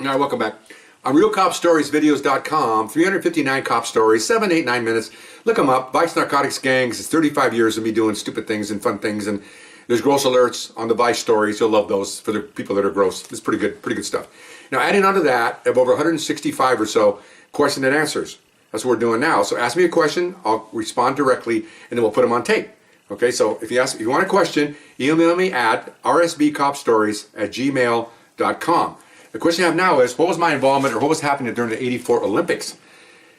All right, welcome back. On RealCopStoriesVideos.com, 359 cop stories, 7, 8, 9 minutes. Look them up. Vice Narcotics Gangs. It's 35 years of me doing stupid things and fun things. And there's gross alerts on the Vice stories. You'll love those for the people that are gross. It's pretty good stuff. Now, adding on to that, I have over 165 or so question and answers. That's what we're doing now. So ask me a question. I'll respond directly, and then we'll put them on tape. Okay, so if you want a question, email me at rsbcopstories@gmail.com. The question I have now is, what was my involvement or what was happening during the '84 Olympics?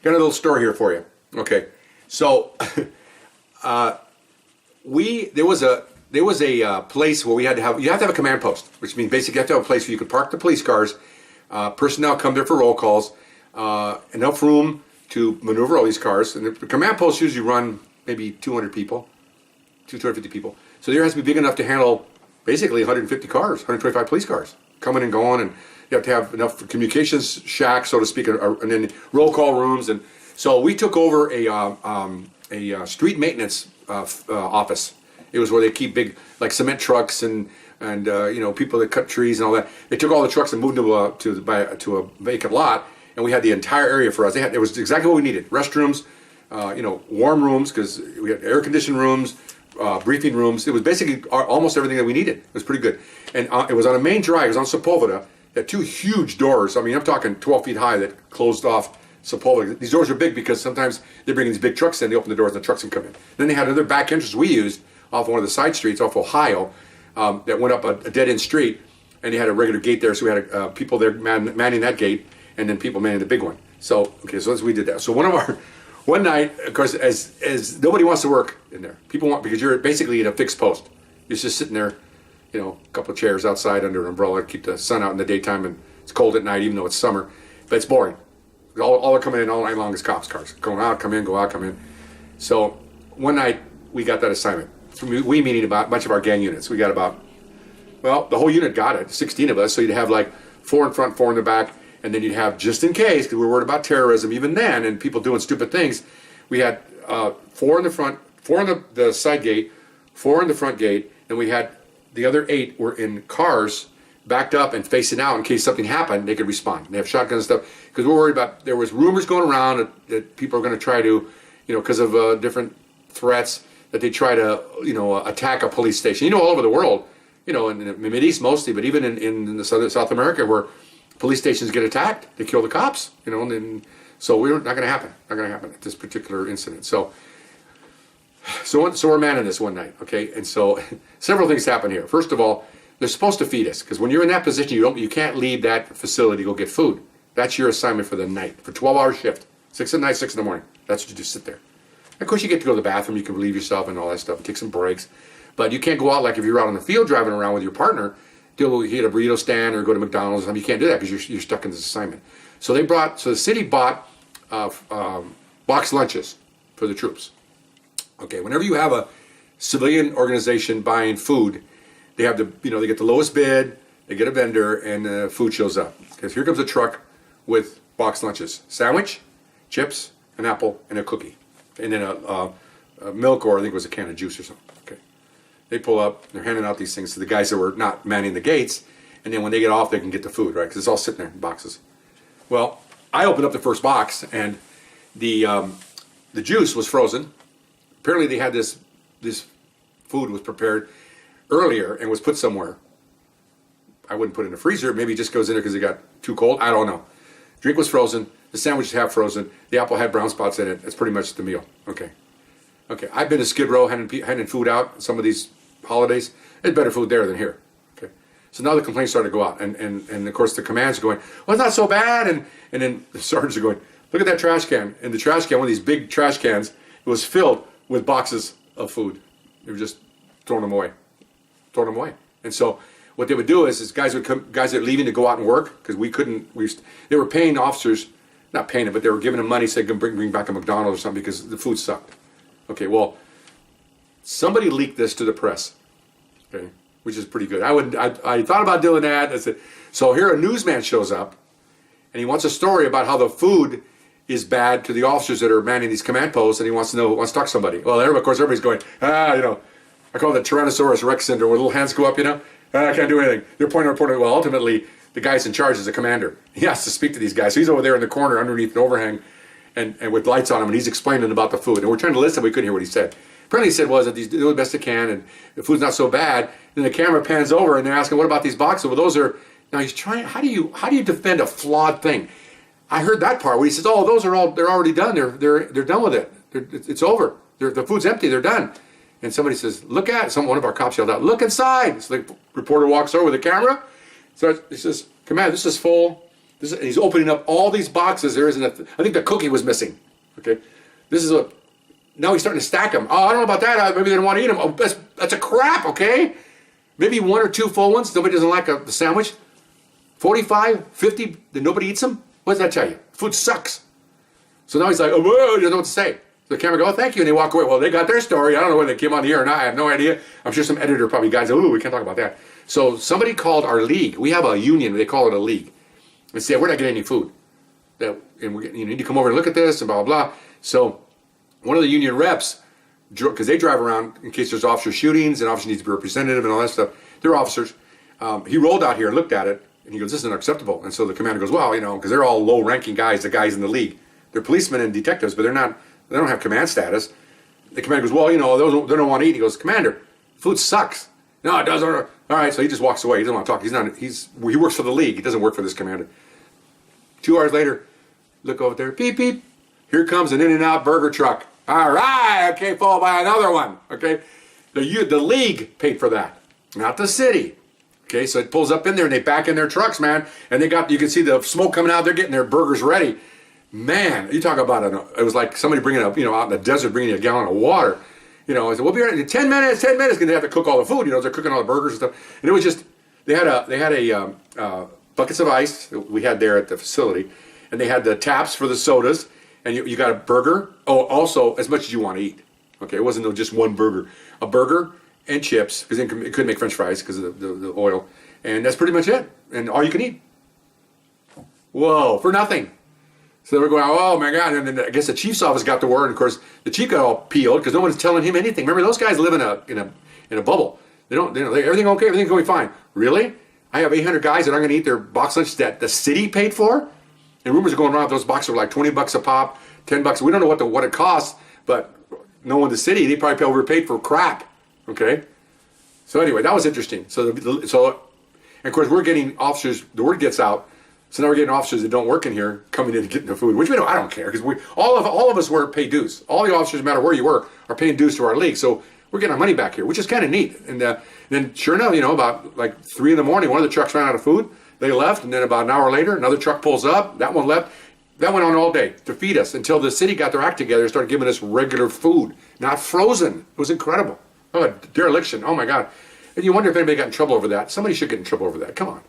Got a little story here for you. Okay, so there was a place where you have to have a command post, which means basically you have to have a place where you could park the police cars. Personnel come there for roll calls, enough room to maneuver all these cars, and the command posts usually run maybe 200 people, 250 people. So there has to be big enough to handle basically 150 cars, 125 police cars coming and going, and you have to have enough communications shack, so to speak, and then roll call rooms. And so we took over a street maintenance office. It was where they keep big like cement trucks and people that cut trees and all that. They took all the trucks and moved them to a vacant lot, and we had the entire area for us. It was exactly what we needed: restrooms, warm rooms because we had air conditioned rooms, briefing rooms. It was basically almost everything that we needed. It was pretty good. And it was on a main drag. It was on Sepulveda. It had two huge doors. I mean, I'm talking 12 feet high that closed off Sepulveda. These doors are big because sometimes they bring these big trucks in. They open the doors and the trucks can come in. Then they had another back entrance we used off one of the side streets off Ohio that went up a dead-end street, and they had a regular gate there. So we had people there manning that gate, and then people manning the big one. So we did that. So one night, of course, as nobody wants to work in there. People want, because you're basically in a fixed post. You're just sitting there, a couple of chairs outside under an umbrella, keep the sun out in the daytime, and it's cold at night, even though it's summer. But it's boring. All are coming in all night long is cops cars. Going out, come in, go out, come in. So one night, we got that assignment. We meaning about a bunch of our gang units. We got the whole unit got it, 16 of us. So you'd have like 4 in front, 4 in the back, and then you'd have, just in case, because we were worried about terrorism even then, and people doing stupid things, we had 4 in the front, 4 in the side gate, 4 in the front gate, and we had the other 8 were in cars, backed up and facing out in case something happened, they could respond. They have shotguns and stuff, because we were worried about, there was rumors going around that people are going to try to, because of different threats, that they try to, attack a police station. All over the world, in the Mideast mostly, but even in the South America, where police stations get attacked, they kill the cops, and so we're not going to happen. Not going to happen at this particular incident. So we're manning this one night, okay? And so several things happen here. First of all, they're supposed to feed us, because when you're in that position, you can't leave that facility to go get food. That's your assignment for the night, for 12-hour shift, 6 at night, 6 in the morning. That's what you just sit there. Of course, you get to go to the bathroom, you can relieve yourself and all that stuff, and take some breaks. But you can't go out like if you're out on the field driving around with your partner, hit a burrito stand or go to McDonald's or something. You can't do that because you're stuck in this assignment. So the city bought box lunches for the troops. Okay, whenever you have a civilian organization buying food, they have they get the lowest bid, they get a vendor, and the food shows up. Because here comes a truck with box lunches: sandwich, chips, an apple, and a cookie. And then a milk, or I think it was a can of juice or something. Okay, they pull up, they're handing out these things to the guys that were not manning the gates, and then when they get off, they can get the food, right? Because it's all sitting there in boxes. Well, I opened up the first box, and the juice was frozen. Apparently, they had this food was prepared earlier and was put somewhere. I wouldn't put it in the freezer. Maybe it just goes in there because it got too cold. I don't know. Drink was frozen. The sandwich is half frozen. The apple had brown spots in it. That's pretty much the meal. Okay. I've been to Skid Row handing food out some of these holidays. There's better food there than here. Okay. So now the complaints started to go out, and of course the commands are going, well, it's not so bad, and then the sergeants are going, look at that trash can. And the trash can, one of these big trash cans, it was filled with boxes of food. They were just throwing them away. And so what they would do is guys that are leaving to go out and work, because they were paying officers, not paying them, but they were giving them money so they could bring back a McDonald's or something because the food sucked. Okay, well, somebody leaked this to the press, okay, which is pretty good. I thought about doing that. I said, so here a newsman shows up, and he wants a story about how the food is bad to the officers that are manning these command posts, and he wants to talk to somebody. Well, of course, everybody's going, I call it the Tyrannosaurus Rex syndrome, where little hands go up, I can't do anything. They're pointing. Well, ultimately, the guy's in charge is a commander. He has to speak to these guys. So he's over there in the corner underneath an overhang and with lights on him, and he's explaining about the food. And we're trying to listen, we couldn't hear what he said. Apparently he said was that these do the best they can, and the food's not so bad. Then the camera pans over, and they're asking, what about these boxes? Well, those are, now he's trying, how do you defend a flawed thing? I heard that part where he says, oh, those are all, they're already done. They're done with it. It's over. The food's empty. They're done. And somebody says, look at it. One of our cops yelled out, look inside. So the reporter walks over with the camera. So he says, Commander, this is full. And he's opening up all these boxes. There isn't I think the cookie was missing. Okay. Now he's starting to stack them. Oh, I don't know about that. Maybe they don't want to eat them. Oh, that's a crap, okay? Maybe 1 or 2 full ones. Nobody doesn't like the sandwich. 45, 50, then nobody eats them? What does that tell you? Food sucks. So now he's like, oh, whoa, he doesn't know what to say. So the camera goes, oh, thank you, and they walk away. Well, they got their story. I don't know whether they came on the air or not. I have no idea. I'm sure some editor probably guys, oh, we can't talk about that. So somebody called our league. We have a union. They call it a league. And say, we're not getting any food. And you need to come over and look at this and blah, blah, blah. So one of the union reps, because they drive around in case there's officer shootings and officer needs to be representative and all that stuff. They're officers. He rolled out here and looked at it, and he goes, this is unacceptable. And so the commander goes, well, because they're all low-ranking guys, the guys in the league. They're policemen and detectives, but they don't have command status. The commander goes, well, they don't want to eat. He goes, Commander, food sucks. No, it doesn't. All right, so he just walks away. He doesn't want to talk. He works for the league. He doesn't work for this commander. 2 hours later, look over there, beep, beep. Here comes an In-N-Out burger truck. All right, okay, followed by another one. Okay, the league paid for that, not the city. Okay, so it pulls up in there and they back in their trucks, man, and you can see the smoke coming out. They're getting their burgers ready. Man, you talk about it was like somebody bringing out in the desert bringing a gallon of water. I said, we'll be ready in 10 minutes, because they have to cook all the food. They're cooking all the burgers and stuff. And it was just, they had buckets of ice that we had there at the facility, and they had the taps for the sodas, and you got a burger. Oh, also, as much as you want to eat. Okay, it wasn't just one burger. A burger and chips, because it couldn't make French fries because of the oil. And that's pretty much it. And all you can eat. Whoa, for nothing. So they were going, oh my God. And then I guess the chief's office got the word. And of course, the chief got all peeled because no one's telling him anything. Remember, those guys live in a bubble. Everything okay, everything's going fine. Really? I have 800 guys that aren't going to eat their box lunch that the city paid for? And rumors are going around, those boxes are like $20 a pop, $10. We don't know what it costs, but knowing the city, they probably overpaid for crap. Okay? So anyway, that was interesting. So of course, we're getting officers, the word gets out, so now we're getting officers that don't work in here coming in and getting the food, which I don't care, because all of us work pay dues. All the officers, no matter where you work, are paying dues to our league. So we're getting our money back here, which is kind of neat. And then sure enough, about like 3 a.m, one of the trucks ran out of food. They left, and then about an hour later, another truck pulls up. That one left. That went on all day to feed us until the city got their act together and started giving us regular food, not frozen. It was incredible. Oh, dereliction. Oh, my God. And you wonder if anybody got in trouble over that. Somebody should get in trouble over that. Come on.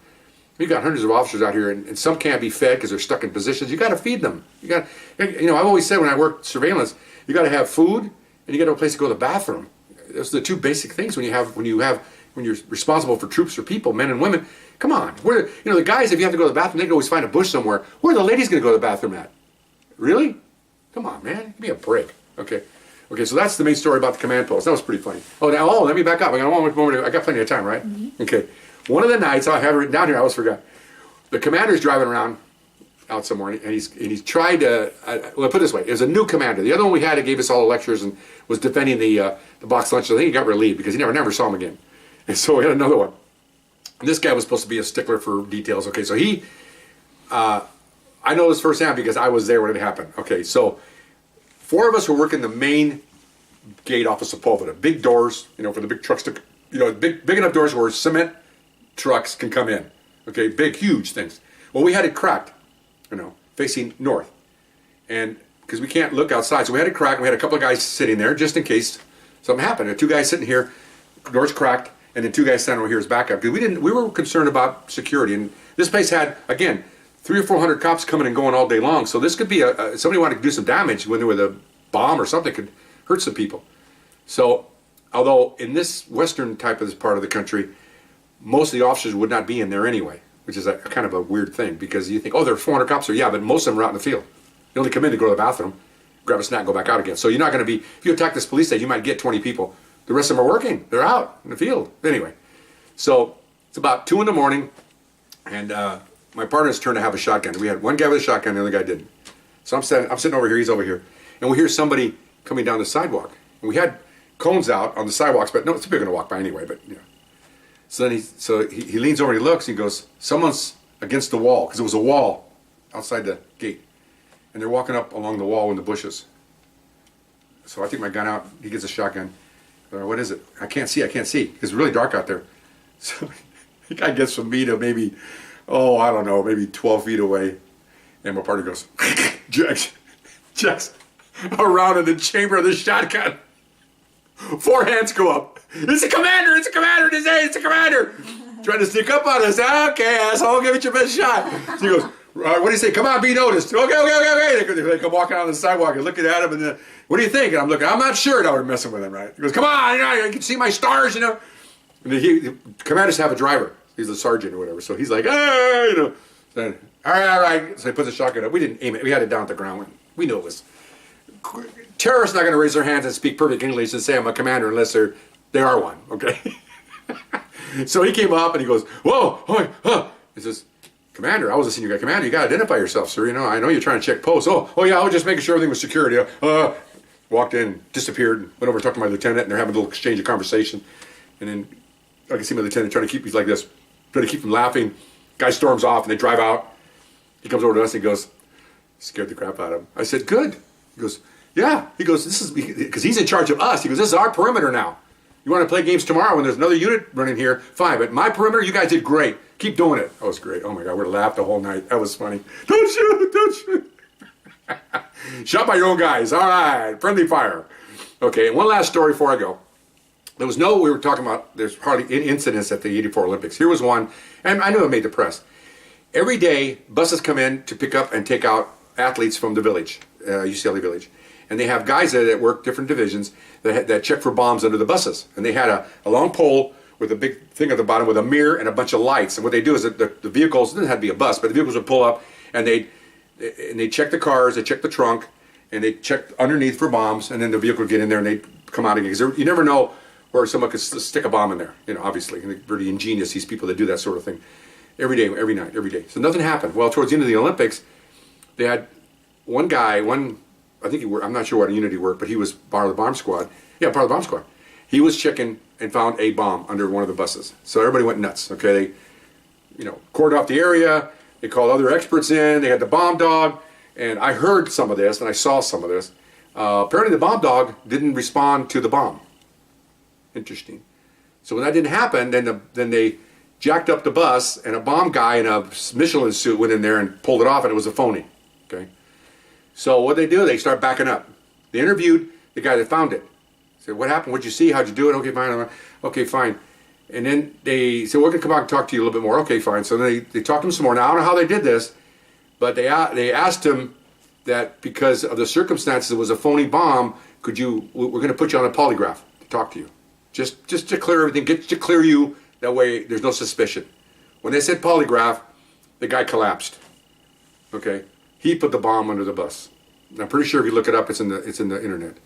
We've got hundreds of officers out here, and some can't be fed because they're stuck in positions. You got to feed them. I've always said when I worked surveillance, you got to have food, and you got to have a place to go to the bathroom. Those are the 2 basic things when you're responsible for troops or people, men and women. Come on. The guys, if you have to go to the bathroom, they can always find a bush somewhere. Where are the ladies going to go to the bathroom at? Really? Come on, man. Give me a break. Okay, so that's the main story about the command post. That was pretty funny. Let me back up. I got plenty of time, right? Mm-hmm. Okay. One of the nights, I have it written down here, I always forgot. The commander's driving around out somewhere, and he's tried to, put it this way, there's a new commander. The other one we had that gave us all the lectures and was defending the box lunch. I think he got relieved because he never saw him again. And so we had another one. And this guy was supposed to be a stickler for details. Okay, so I know this firsthand because I was there when it happened. Okay, so 4 of us were working the main gate off of Sepulveda. Big doors, for the big trucks to, big enough doors where cement trucks can come in. Okay, big, huge things. Well, we had it cracked, facing north. And because we can't look outside, so we had it cracked. We had a couple of guys sitting there just in case something happened. There 2 guys sitting here, doors cracked, and then 2 guys standing over here as backup. Because we were concerned about security. And this place had, again, 300 or 400 cops coming and going all day long. So this could be somebody wanted to do some damage when there was a bomb or something could hurt some people. So, although in this western type of this part of the country, most of the officers would not be in there anyway, which is a kind of a weird thing because you think, there are 400 cops there. Yeah, but most of them are out in the field. They only come in to go to the bathroom, grab a snack, and go back out again. So you're not going to be, if you attack this police station, you might get 20 people. The rest of them are working. They're out in the field. Anyway, so it's about 2 a.m. And my partner's turn to have a shotgun. We had one guy with a shotgun, the other guy didn't. So I'm sitting over here, he's over here. And we hear somebody coming down the sidewalk. And we had cones out on the sidewalks, but no, it's people going to walk by anyway, but you know. So then he leans over and he looks and he goes, someone's against the wall, because it was a wall outside the gate. And they're walking up along the wall in the bushes. So I take my gun out, he gets a shotgun. What is it? I can't see. It's really dark out there. So the guy gets from me to maybe, I don't know, maybe 12 feet away. And my partner goes, jacks around in the chamber of the shotgun. 4 hands go up. It's a commander, it's a commander. Trying to sneak up on us. Okay, asshole, give it your best shot. So he goes, what do you say? Come on, be noticed. Okay. They come walking out on the sidewalk and looking at him, and then, what do you think? And I'm looking, I'm not sure that we're messing with him, right? He goes, come on, you can see my stars, you know. And the commanders have a driver. He's a sergeant or whatever. So he's like, you know. So, all right. So he puts a shotgun up. We didn't aim it. We had it down at the ground. We knew it was. Terrorists not going to raise their hands and speak perfect English and say I'm a commander unless they are one, okay? So he came up and he goes, whoa. He says, Commander, I was a senior guy. Commander, you got to identify yourself, sir. You know, I know you're trying to check posts. Oh yeah, I was just making sure everything was security. Walked in, disappeared, went over and talked to my lieutenant, and they're having a little exchange of conversation. And then I can see my lieutenant trying to keep, he's like this, trying to keep him laughing. Guy storms off and they drive out. He comes over to us and he goes, scared the crap out of him. I said, good. He goes, yeah. He goes, this is, because he's in charge of us. He goes, this is our perimeter now. You want to play games tomorrow when there's another unit running here? Fine, but my perimeter, you guys did great. Keep doing it. That was great. Oh my God, we laughed the whole night. That was funny. Don't shoot. Shot by your own guys. All right, friendly fire. Okay, and one last story before I go. We were talking about, there's hardly any incidents at the 84 Olympics. Here was one, and I knew it made the press. Every day, buses come in to pick up and take out athletes from the village, UCLA Village. And they have guys that work different divisions that check for bombs under the buses. And they had a long pole with a big thing at the bottom with a mirror and a bunch of lights. And what they do is that the vehicles, it doesn't have to be a bus, but the vehicles would pull up and they check the cars, they check the trunk, and they check underneath for bombs, and then the vehicle would get in there and they'd come out again. Because you never know where someone could stick a bomb in there, you know, obviously. And they're pretty ingenious, these people that do that sort of thing. Every day, every night, every day. So nothing happened. Well, towards the end of the Olympics, they had one guy, I think I'm not sure what unit he worked, but he was part of the bomb squad. Yeah, part of the bomb squad. He was checking and found a bomb under one of the buses. So everybody went nuts, okay? They, cordoned off the area. They called other experts in. They had the bomb dog. And I heard some of this, and I saw some of this. Apparently the bomb dog didn't respond to the bomb. Interesting. So when that didn't happen, then they jacked up the bus, and a bomb guy in a Michelin suit went in there and pulled it off, and it was a phony, okay? So what they do, they start backing up. They interviewed the guy that found it. Said, what happened? What'd you see? How'd you do it? Okay, fine. Okay, fine. And then they said, we're going to come out and talk to you a little bit more. Okay, fine. So they talked to him some more. Now, I don't know how they did this, but they asked him that because of the circumstances, it was a phony bomb, we're going to put you on a polygraph to talk to you. Just to clear everything, to clear you, that way there's no suspicion. When they said polygraph, the guy collapsed. Okay? He put the bomb under the bus. I'm pretty sure if you look it up, it's in the internet.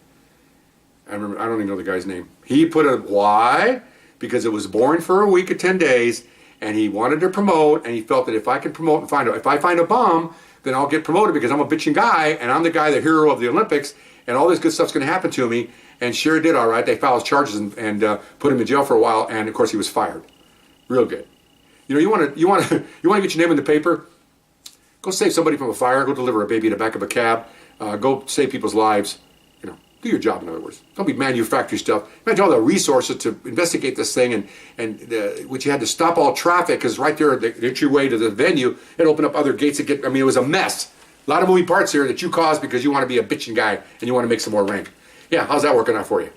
I don't even know the guy's name. He put it, why? Because it was boring for a week or 10 days, and he wanted to promote, and he felt that if I can promote and if I find a bomb, then I'll get promoted because I'm a bitching guy, and I'm the guy, the hero of the Olympics, and all this good stuff's going to happen to me. And sure did, all right. They filed charges and put him in jail for a while, and of course he was fired. Real good. You want to get your name in the paper? Go save somebody from a fire. Go deliver a baby in the back of a cab. Go save people's lives. Do your job, in other words. Don't be manufacturing stuff. Imagine all the resources to investigate this thing and which you had to stop all traffic because right there, the entryway to the venue, it opened up other gates. It was a mess. A lot of moving parts here that you caused because you want to be a bitching guy and you want to make some more rank. Yeah, how's that working out for you?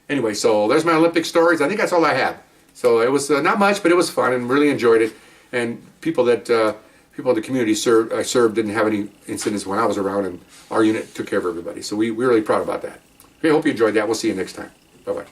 Anyway, so there's my Olympic stories. I think that's all I had. So it was not much, but it was fun and really enjoyed it. And people in the community I served didn't have any incidents when I was around, and our unit took care of everybody. So we're really proud about that. Okay, I hope you enjoyed that. We'll see you next time. Bye-bye.